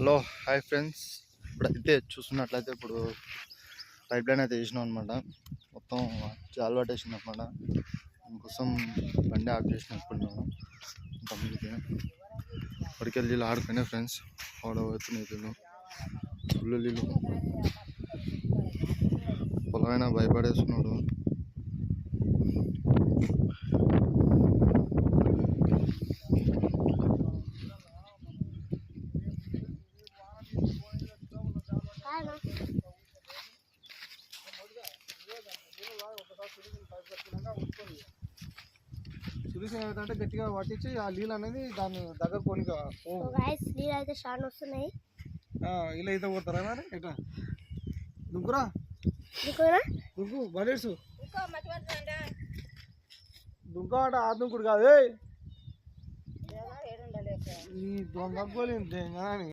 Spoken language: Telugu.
హలో హాయ్ ఫ్రెండ్స్, ఇప్పుడైతే చూస్తున్నట్లయితే ఇప్పుడు పైప్ లైన్ అయితే వేసినాం అనమాట. మొత్తం జాలు పట్టేసింది అనమాట. దానికోసం బండి ఆఫ్ చేసినట్టున్నాను. తమ్ముడికి ఇప్పటికెళ్ళి నీళ్ళు ఆడుకునే ఫ్రెండ్స్ ఆడ వచ్చినాయి ఫుల్ నీళ్ళు. పొలమైనా భయపడేస్తున్నాడు. సొల్యూషన్ ఏమిటంటే గట్టిగా పట్టించి ఆ నీళ్ళు అనేది దాన్ని దగ్గర కొనిక నీళ్ళు అయితే చాలా వస్తున్నాయి. ఇలా అయితే పోతారా మరి ఎట్లా దుంకురా దుంకు బడేసు దుంకాట ఆ దుంకుడు కాదు ఈ దొంగ